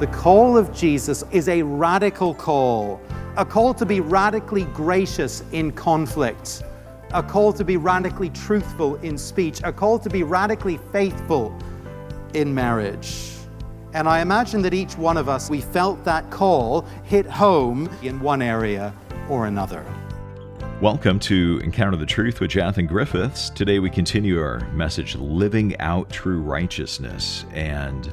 The call of Jesus is a radical call, a call to be radically gracious in conflict, a call to be radically truthful in speech, a call to be radically faithful in marriage. And I imagine that each one of us, we felt that call hit home in one area or another. Welcome to Encounter the Truth with Jonathan Griffiths. Today we continue our message, Living Out True Righteousness. And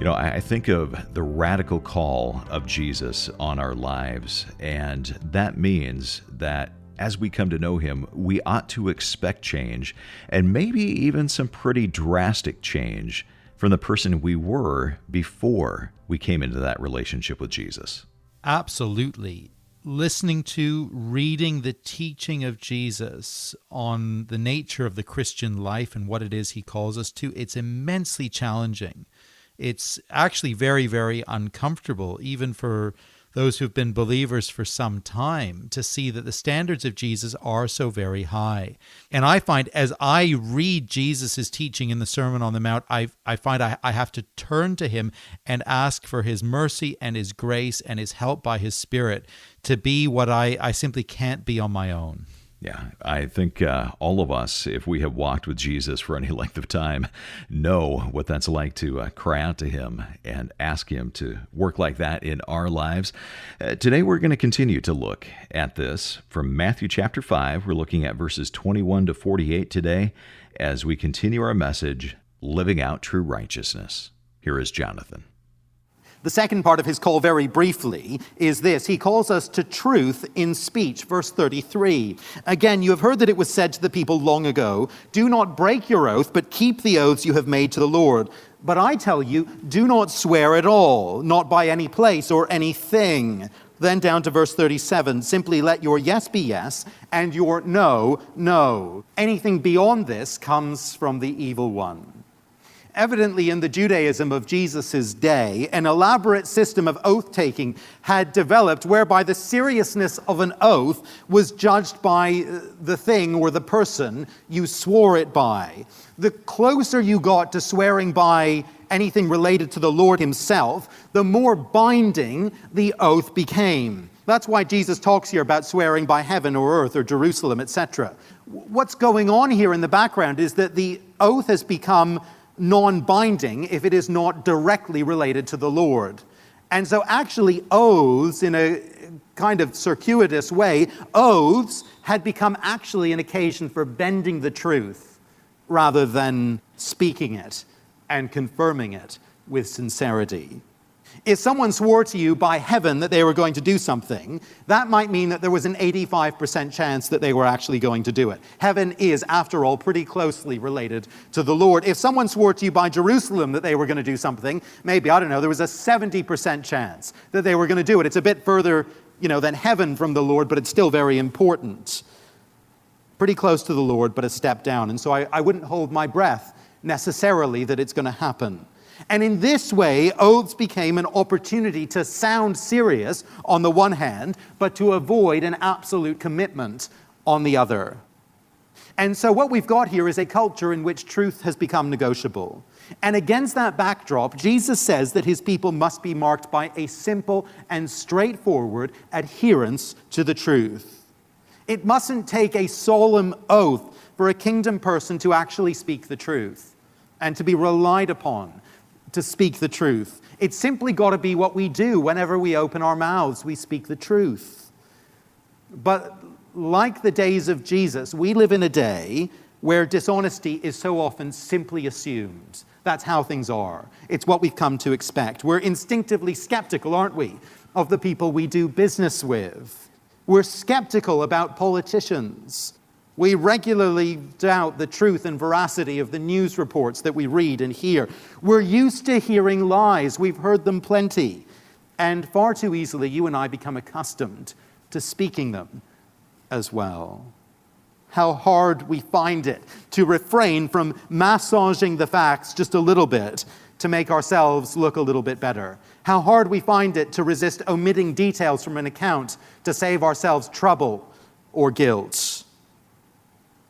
I think of the radical call of Jesus on our lives, and that means that as we come to know Him, we ought to expect change, and maybe even some pretty drastic change from the person we were before we came into that relationship with Jesus. Absolutely. Listening to, reading the teaching of Jesus on the nature of the Christian life and what it is He calls us to, it's immensely challenging. It's actually very, very uncomfortable, even for those who've been believers for some time, to see that the standards of Jesus are so very high. And I find as I read Jesus' teaching in the Sermon on the Mount, I find I have to turn to Him and ask for His mercy and His grace and His help by His Spirit to be what I simply can't be on my own. Yeah, I think all of us, if we have walked with Jesus for any length of time, know what that's like to cry out to Him and ask Him to work like that in our lives. Today we're going to continue to look at this from Matthew chapter 5. We're looking at verses 21 to 48 today as we continue our message, Living Out True Righteousness. Here is Jonathan. The second part of His call, very briefly, is this. He calls us to truth in speech. Verse 33. Again, you have heard that it was said to the people long ago, do not break your oath, but keep the oaths you have made to the Lord. But I tell you, do not swear at all, not by any place or anything. Then down to verse 37, simply let your yes be yes and your no, no. Anything beyond this comes from the evil one. Evidently, in the Judaism of Jesus' day, an elaborate system of oath-taking had developed whereby the seriousness of an oath was judged by the thing or the person you swore it by. The closer you got to swearing by anything related to the Lord Himself, the more binding the oath became. That's why Jesus talks here about swearing by heaven or earth or Jerusalem, etc. What's going on here in the background is that the oath has become non-binding if it is not directly related to the Lord. And so actually oaths, in a kind of circuitous way, oaths had become actually an occasion for bending the truth rather than speaking it and confirming it with sincerity. If someone swore to you by heaven that they were going to do something, that might mean that there was an 85% chance that they were actually going to do it. Heaven is, after all, pretty closely related to the Lord. If someone swore to you by Jerusalem that they were going to do something, maybe, I don't know, there was a 70% chance that they were going to do it. It's a bit further, than heaven from the Lord, but it's still very important. Pretty close to the Lord, but a step down. And so I wouldn't hold my breath necessarily that it's going to happen. And in this way, oaths became an opportunity to sound serious on the one hand, but to avoid an absolute commitment on the other. And so what we've got here is a culture in which truth has become negotiable. And against that backdrop, Jesus says that His people must be marked by a simple and straightforward adherence to the truth. It mustn't take a solemn oath for a kingdom person to actually speak the truth and to be relied upon to speak the truth. It's simply got to be what we do whenever we open our mouths. We speak the truth. But like the days of Jesus, we live in a day where dishonesty is so often simply assumed. That's how things are. It's what we've come to expect. We're instinctively skeptical, aren't we, of the people we do business with. We're skeptical about politicians. We regularly doubt the truth and veracity of the news reports that we read and hear. We're used to hearing lies. We've heard them plenty. And far too easily, you and I become accustomed to speaking them as well. How hard we find it to refrain from massaging the facts just a little bit to make ourselves look a little bit better. How hard we find it to resist omitting details from an account to save ourselves trouble or guilt.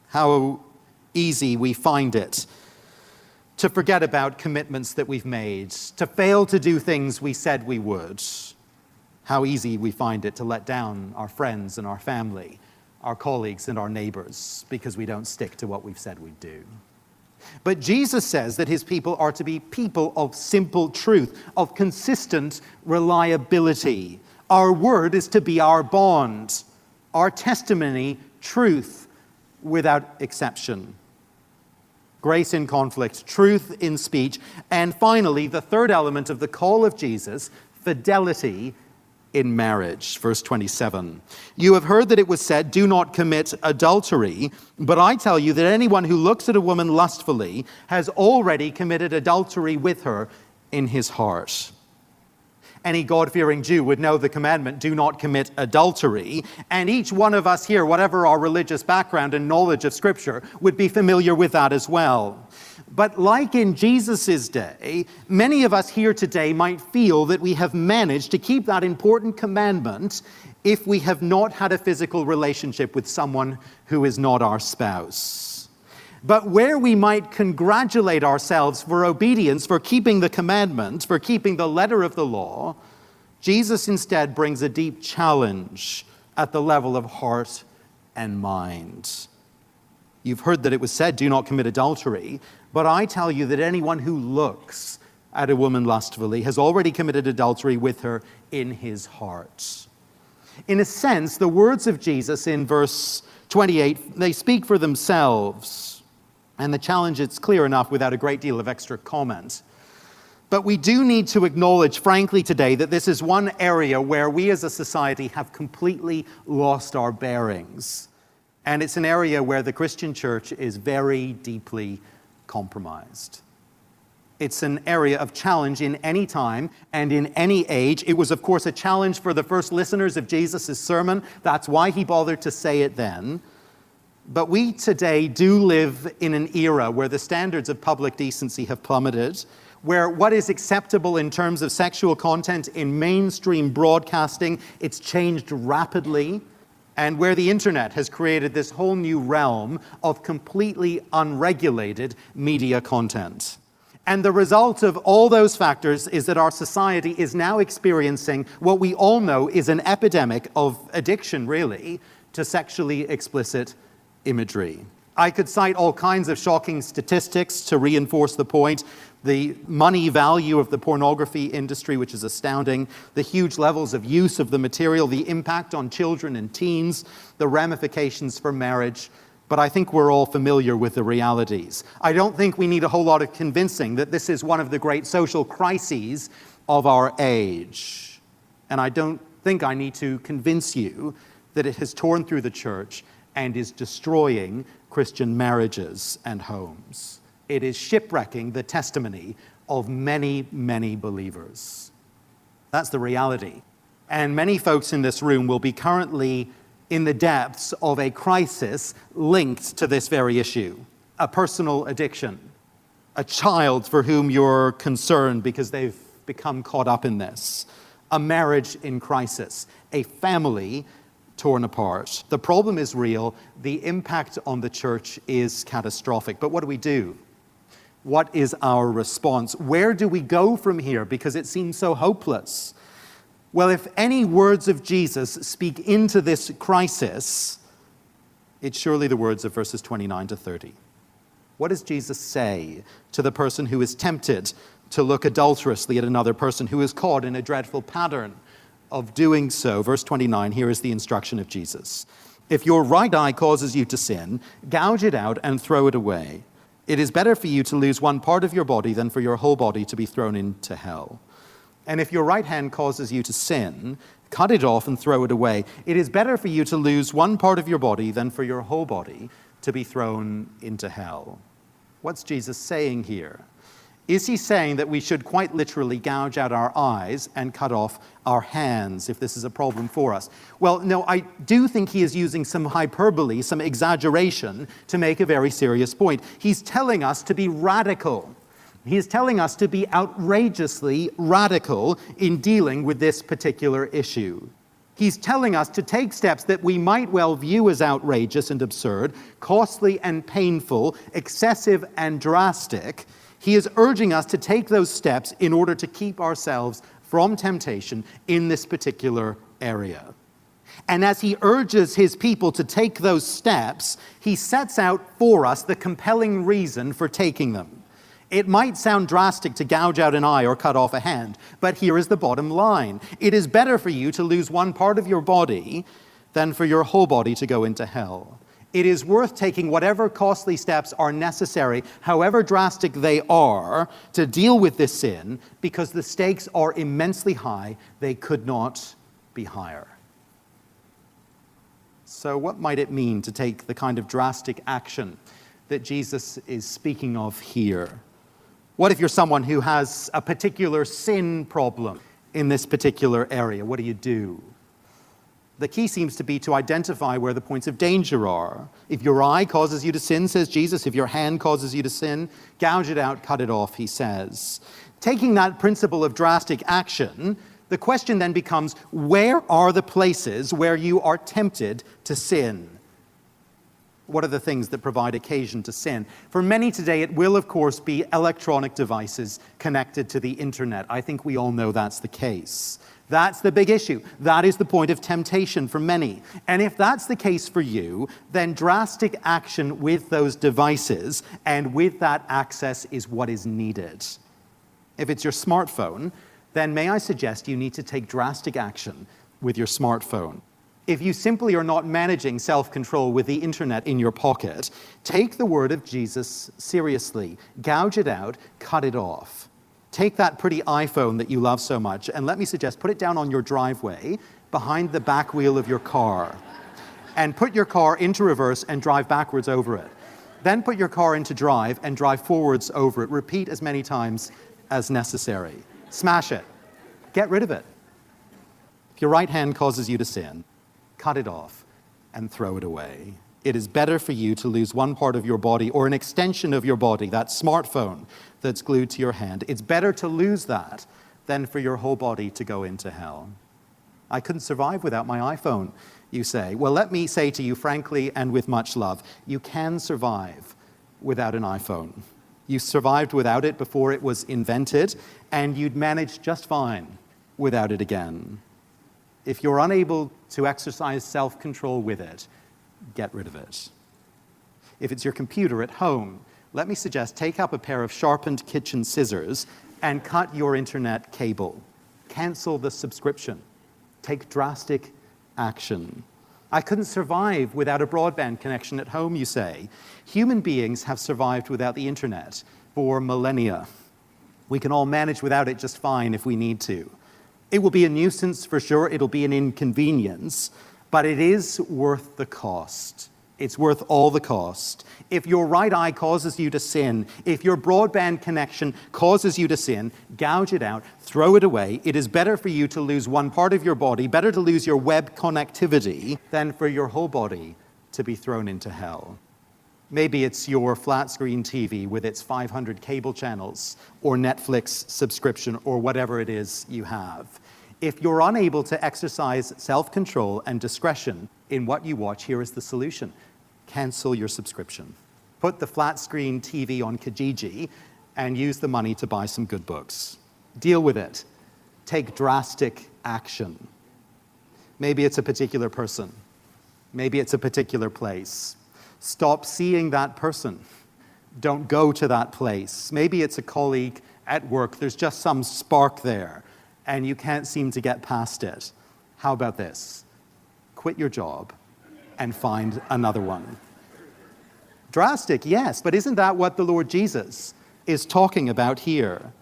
How easy we find it to forget about commitments that we've made, to fail to do things we said we would. How easy we find it to let down our friends and our family, our colleagues and our neighbors, because we don't stick to what we've said we'd do. But Jesus says that his people are to be people of simple truth, of consistent reliability. Our word is to be our bond, our testimony, truth without exception. Grace in conflict, truth in speech, and finally, the third element of the call of Jesus, fidelity in marriage. Verse 27. You have heard that it was said, do not commit adultery, but I tell you that anyone who looks at a woman lustfully has already committed adultery with her in his heart. Any God-fearing Jew would know the commandment, do not commit adultery, and each one of us here, whatever our religious background and knowledge of Scripture, would be familiar with that as well. But like in Jesus' day, many of us here today might feel that we have managed to keep that important commandment if we have not had a physical relationship with someone who is not our spouse. But where we might congratulate ourselves for obedience, for keeping the commandment, for keeping the letter of the law, Jesus instead brings a deep challenge at the level of heart and mind. You've heard that it was said, do not commit adultery, but I tell you that anyone who looks at a woman lustfully has already committed adultery with her in his heart. In a sense, the words of Jesus in verse 28, they speak for themselves. And the challenge is clear enough without a great deal of extra comment. But we do need to acknowledge, frankly, today that this is one area where we as a society have completely lost our bearings. And it's an area where the Christian church is very deeply compromised. It's an area of challenge in any time and in any age. It was, of course, a challenge for the first listeners of Jesus' sermon. That's why he bothered to say it then. But we today do live in an era where the standards of public decency have plummeted, where what is acceptable in terms of sexual content in mainstream broadcasting, it's changed rapidly, and where the internet has created this whole new realm of completely unregulated media content. And the result of all those factors is that our society is now experiencing what we all know is an epidemic of addiction, really, to sexually explicit imagery. I could cite all kinds of shocking statistics to reinforce the point. The money value of the pornography industry, which is astounding, the huge levels of use of the material, the impact on children and teens, the ramifications for marriage. But I think we're all familiar with the realities. I don't think we need a whole lot of convincing that this is one of the great social crises of our age. And I don't think I need to convince you that it has torn through the church and is destroying Christian marriages and homes. It is shipwrecking the testimony of many, many believers. That's the reality. And many folks in this room will be currently in the depths of a crisis linked to this very issue. A personal addiction, a child for whom you're concerned because they've become caught up in this, a marriage in crisis, a family torn apart. The problem is real. The impact on the church is catastrophic. But what do? What is our response? Where do we go from here? Because it seems so hopeless. Well, if any words of Jesus speak into this crisis, it's surely the words of verses 29 to 30. What does Jesus say to the person who is tempted to look adulterously at another person, who is caught in a dreadful pattern of doing so? Verse 29, here is the instruction of Jesus. If your right eye causes you to sin, gouge it out and throw it away. It is better for you to lose one part of your body than for your whole body to be thrown into hell. And if your right hand causes you to sin, cut it off and throw it away. It is better for you to lose one part of your body than for your whole body to be thrown into hell. What's Jesus saying here? Is he saying that we should quite literally gouge out our eyes and cut off our hands if this is a problem for us? Well, no, I do think he is using some hyperbole, some exaggeration to make a very serious point. He's telling us to be radical. He is telling us to be outrageously radical in dealing with this particular issue. He's telling us to take steps that we might well view as outrageous and absurd, costly and painful, excessive and drastic. He is urging us to take those steps in order to keep ourselves from temptation in this particular area. And as he urges his people to take those steps, he sets out for us the compelling reason for taking them. It might sound drastic to gouge out an eye or cut off a hand, but here is the bottom line. It is better for you to lose one part of your body than for your whole body to go into hell. It is worth taking whatever costly steps are necessary, however drastic they are, to deal with this sin, because the stakes are immensely high. They could not be higher. So what might it mean to take the kind of drastic action that Jesus is speaking of here? What if you're someone who has a particular sin problem in this particular area? What do you do? The key seems to be to identify where the points of danger are. If your eye causes you to sin, says Jesus, if your hand causes you to sin, gouge it out, cut it off, he says. Taking that principle of drastic action, the question then becomes, where are the places where you are tempted to sin? What are the things that provide occasion to sin? For many today, it will, of course, be electronic devices connected to the internet. I think we all know that's the case. That's the big issue. That is the point of temptation for many. And if that's the case for you, then drastic action with those devices and with that access is what is needed. If it's your smartphone, then may I suggest you need to take drastic action with your smartphone. If you simply are not managing self-control with the internet in your pocket, take the word of Jesus seriously. Gouge it out, cut it off. Take that pretty iPhone that you love so much, and let me suggest, put it down on your driveway behind the back wheel of your car. And put your car into reverse and drive backwards over it. Then put your car into drive and drive forwards over it. Repeat as many times as necessary. Smash it. Get rid of it. If your right hand causes you to sin, cut it off and throw it away. It is better for you to lose one part of your body or an extension of your body, that smartphone that's glued to your hand. It's better to lose that than for your whole body to go into hell. I couldn't survive without my iPhone, you say. Well, let me say to you frankly and with much love, you can survive without an iPhone. You survived without it before it was invented, and you'd manage just fine without it again. If you're unable to exercise self-control with it, get rid of it. If it's your computer at home, let me suggest take up a pair of sharpened kitchen scissors and cut your internet cable. Cancel the subscription. Take drastic action. I couldn't survive without a broadband connection at home, you say. Human beings have survived without the internet for millennia. We can all manage without it just fine if we need to. It will be a nuisance for sure, it'll be an inconvenience, but it is worth the cost. It's worth all the cost. If your right eye causes you to sin, if your broadband connection causes you to sin, gouge it out, throw it away. It is better for you to lose one part of your body, better to lose your web connectivity, than for your whole body to be thrown into hell. Maybe it's your flat screen TV with its 500 cable channels, or Netflix subscription, or whatever it is you have. If you're unable to exercise self-control and discretion in what you watch, here is the solution. Cancel your subscription. Put the flat screen TV on Kijiji and use the money to buy some good books. Deal with it. Take drastic action. Maybe it's a particular person. Maybe it's a particular place. Stop seeing that person. Don't go to that place. Maybe it's a colleague at work. There's just some spark there, and you can't seem to get past it. How about this? Quit your job and find another one. Drastic, yes, but isn't that what the Lord Jesus is talking about here?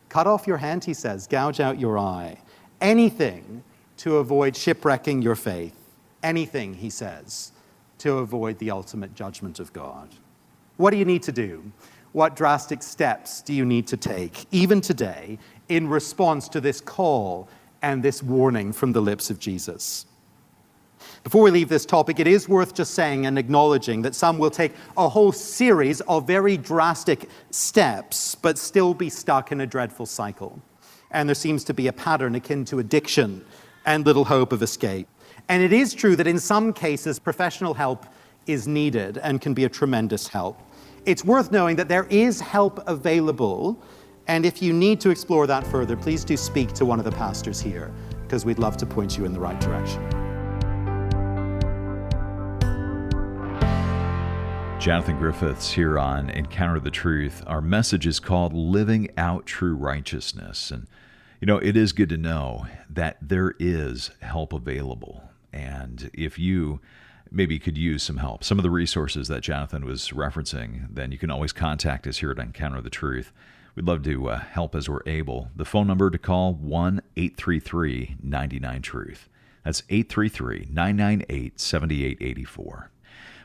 Cut off your hand, he says, gouge out your eye. Anything to avoid shipwrecking your faith. Anything, he says, to avoid the ultimate judgment of God. What do you need to do? What drastic steps do you need to take, even today, in response to this call and this warning from the lips of Jesus? Before we leave this topic, it is worth just saying and acknowledging that some will take a whole series of very drastic steps, but still be stuck in a dreadful cycle. And there seems to be a pattern akin to addiction and little hope of escape. And it is true that in some cases, professional help is needed and can be a tremendous help. it's worth knowing that there is help available. And if you need to explore that further, please do speak to one of the pastors here, because we'd love to point you in the right direction. Jonathan Griffiths here on Encounter the Truth. Our message is called Living Out True Righteousness. And, it is good to know that there is help available. And if you maybe could use some help, some of the resources that Jonathan was referencing, then you can always contact us here at Encounter the Truth. We'd love to help as we're able. The phone number to call, 1-833-99-TRUTH. That's 833-998-7884.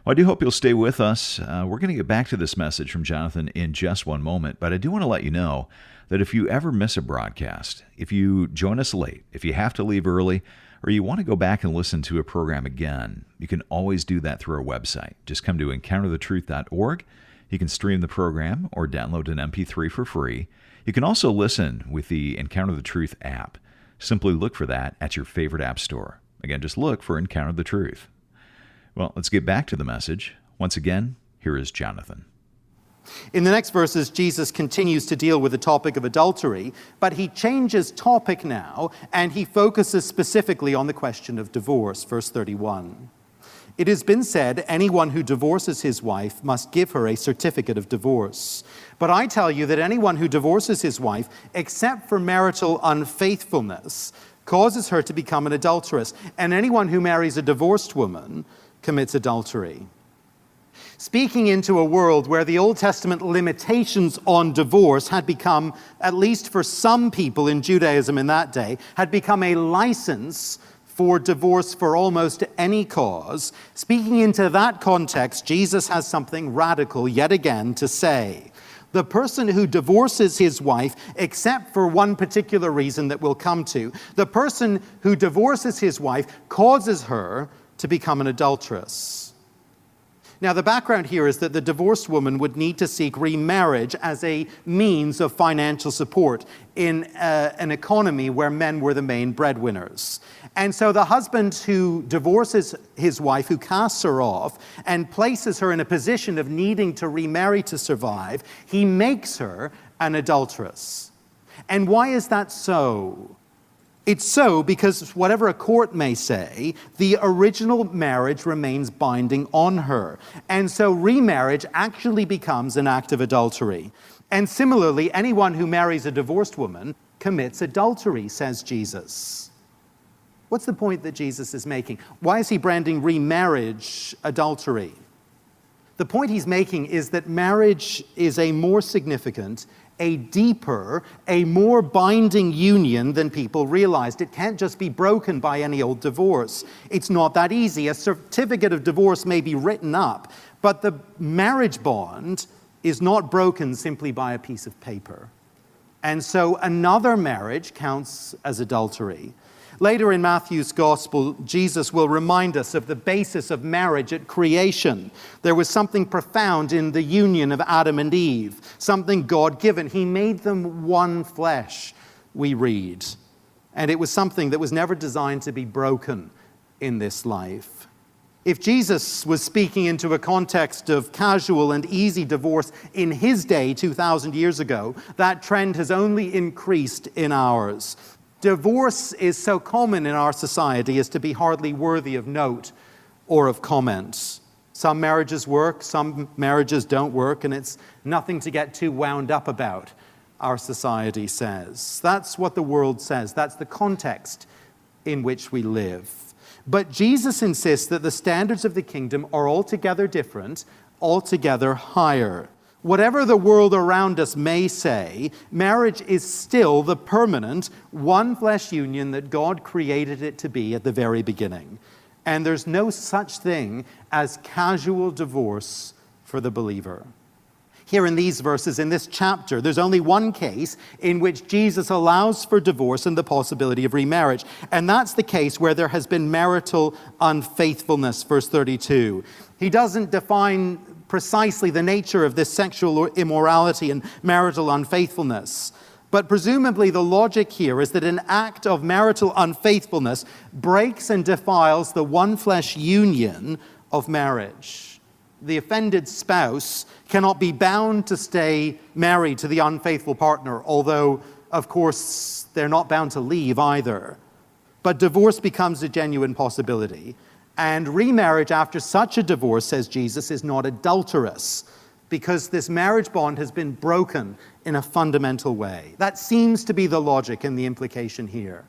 Well, I do hope you'll stay with us. We're going to get back to this message from Jonathan in just one moment, but I do want to let you know that if you ever miss a broadcast, if you join us late, if you have to leave early, or you want to go back and listen to a program again, you can always do that through our website. Just come to encounterthetruth.org. You can stream the program or download an MP3 for free. You can also listen with the Encounter the Truth app. Simply look for that at your favorite app store. Again, just look for Encounter the Truth. Well, let's get back to the message. Once again, here is Jonathan. In the next verses, Jesus continues to deal with the topic of adultery, but he changes topic now, and he focuses specifically on the question of divorce. Verse 31. It has been said, anyone who divorces his wife must give her a certificate of divorce. But I tell you that anyone who divorces his wife, except for marital unfaithfulness, causes her to become an adulteress, and anyone who marries a divorced woman commits adultery. Speaking into a world where the Old Testament limitations on divorce had become, at least for some people in Judaism in that day, had become a license for divorce for almost any cause. Speaking into that context, Jesus has something radical yet again to say. The person who divorces his wife, except for one particular reason that we'll come to, the person who divorces his wife causes her to become an adulteress. Now, the background here is that the divorced woman would need to seek remarriage as a means of financial support in an economy where men were the main breadwinners. And so the husband who divorces his wife, who casts her off and places her in a position of needing to remarry to survive, he makes her an adulteress. And why is that so? It's so because whatever a court may say, the original marriage remains binding on her. And so remarriage actually becomes an act of adultery. And similarly, anyone who marries a divorced woman commits adultery, says Jesus. What's the point that Jesus is making? Why is he branding remarriage adultery? The point he's making is that marriage is a more significant, a deeper, a more binding union than people realized. It can't just be broken by any old divorce. It's not that easy. A certificate of divorce may be written up, but the marriage bond is not broken simply by a piece of paper. And so another marriage counts as adultery. Later in Matthew's Gospel, Jesus will remind us of the basis of marriage at creation. There was something profound in the union of Adam and Eve, something God-given. He made them one flesh, we read. And it was something that was never designed to be broken in this life. If Jesus was speaking into a context of casual and easy divorce in his day 2,000 years ago, that trend has only increased in ours. Divorce is so common in our society as to be hardly worthy of note or of comment. Some marriages work, some marriages don't work, and it's nothing to get too wound up about, our society says. That's what the world says. That's the context in which we live. But Jesus insists that the standards of the kingdom are altogether different, altogether higher. Whatever the world around us may say, marriage is still the permanent one-flesh union that God created it to be at the very beginning. And there's no such thing as casual divorce for the believer. Here in these verses, in this chapter, there's only one case in which Jesus allows for divorce and the possibility of remarriage. And that's the case where there has been marital unfaithfulness, verse 32. He doesn't define precisely the nature of this sexual immorality and marital unfaithfulness. But presumably the logic here is that an act of marital unfaithfulness breaks and defiles the one-flesh union of marriage. The offended spouse cannot be bound to stay married to the unfaithful partner, although, of course, they're not bound to leave either. But divorce becomes a genuine possibility. And remarriage after such a divorce, says Jesus, is not adulterous, because this marriage bond has been broken in a fundamental way. That seems to be the logic and the implication here.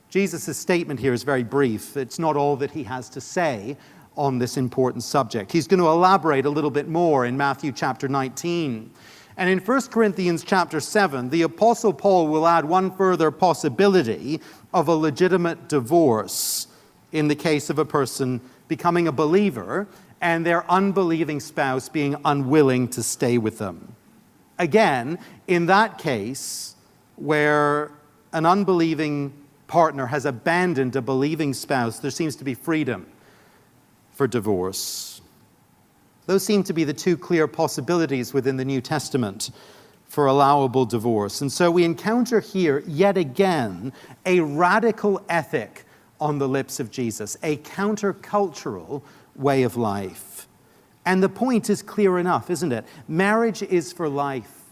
Jesus' statement here is very brief. It's not all that he has to say on this important subject. He's going to elaborate a little bit more in Matthew chapter 19. And in 1 Corinthians chapter 7, the Apostle Paul will add one further possibility of a legitimate divorce in the case of a person becoming a believer and their unbelieving spouse being unwilling to stay with them. Again, in that case, where an unbelieving partner has abandoned a believing spouse, there seems to be freedom for divorce. Those seem to be the two clear possibilities within the New Testament for allowable divorce. And so we encounter here, yet again, a radical ethic on the lips of Jesus, a countercultural way of life. And the point is clear enough, isn't it? Marriage is for life.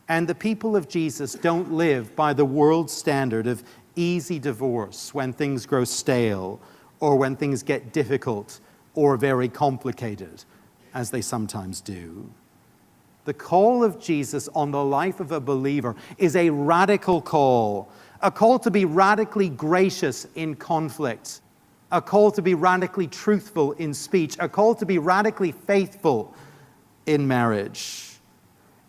And the people of Jesus don't live by the world standard of easy divorce when things grow stale or when things get difficult or very complicated, as they sometimes do. The call of Jesus on the life of a believer is a radical call, a call to be radically gracious in conflict, a call to be radically truthful in speech, a call to be radically faithful in marriage.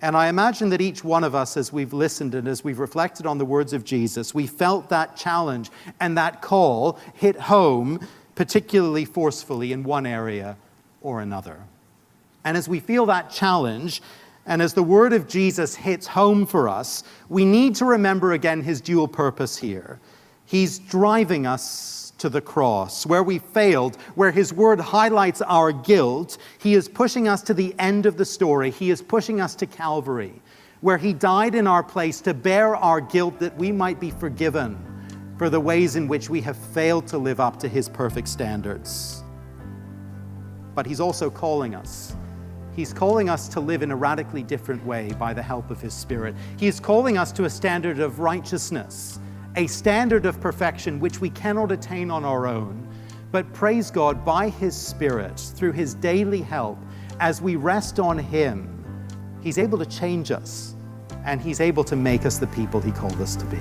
And I imagine that each one of us, as we've listened and as we've reflected on the words of Jesus, we felt that challenge and that call hit home particularly forcefully in one area or another. And as we feel that challenge, and as the word of Jesus hits home for us, we need to remember again his dual purpose here. He's driving us to the cross. Where we failed, where his word highlights our guilt, he is pushing us to the end of the story. He is pushing us to Calvary, where he died in our place to bear our guilt that we might be forgiven for the ways in which we have failed to live up to his perfect standards. But he's also calling us. He's calling us to live in a radically different way by the help of his Spirit. He is calling us to a standard of righteousness, a standard of perfection which we cannot attain on our own. But praise God, by his Spirit, through his daily help, as we rest on him, he's able to change us, and he's able to make us the people he called us to be.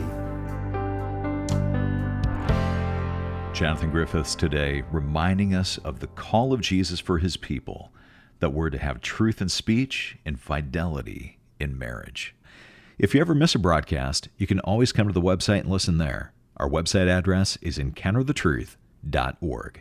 Jonathan Griffiths today reminding us of the call of Jesus for his people, that we're to have truth in speech and fidelity in marriage. If you ever miss a broadcast, you can always come to the website and listen there. Our website address is encounterthetruth.org.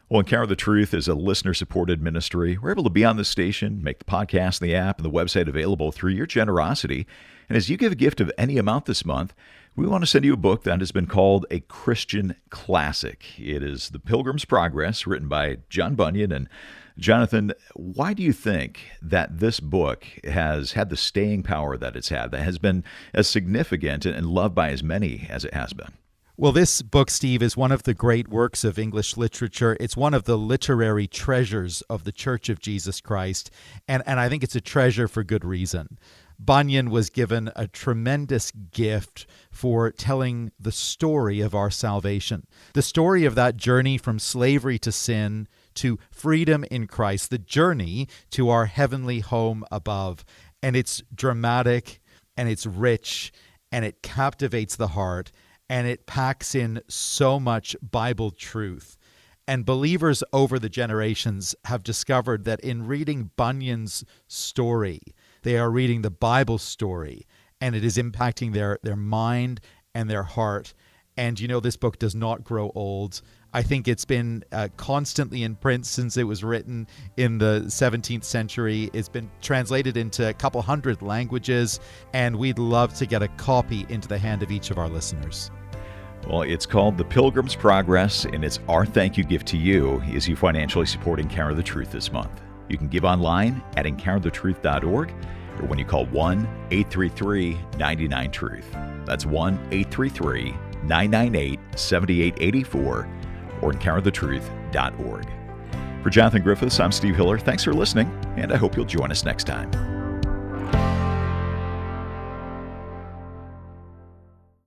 Well, Encounter the Truth is a listener-supported ministry. We're able to be on the station, make the podcast, the app, and the website available through your generosity. And as you give a gift of any amount this month, we want to send you a book that has been called a Christian classic. It is The Pilgrim's Progress, written by John Bunyan. And Jonathan, why do you think that this book has had the staying power that it's had, that has been as significant and loved by as many as it has been? Well, this book, Steve, is one of the great works of English literature. It's one of the literary treasures of the Church of Jesus Christ, and I think it's a treasure for good reason. Bunyan was given a tremendous gift for telling the story of our salvation, the story of that journey from slavery to sin to freedom in Christ, the journey to our heavenly home above. And it's dramatic, and it's rich, and it captivates the heart, and it packs in so much Bible truth. And believers over the generations have discovered that in reading Bunyan's story, they are reading the Bible story, and it is impacting their mind and their heart. And you know, this book does not grow old. I think it's been constantly in print since it was written in the 17th century. It's been translated into a couple hundred languages, and we'd love to get a copy into the hand of each of our listeners. Well, it's called The Pilgrim's Progress, and it's our thank you gift to you as you financially support Encounter the Truth this month. You can give online at encounterthetruth.org or when you call 1-833-99-TRUTH. That's 1-833-998-7884 or encounterthetruth.org. For Jonathan Griffiths, I'm Steve Hiller. Thanks for listening, and I hope you'll join us next time.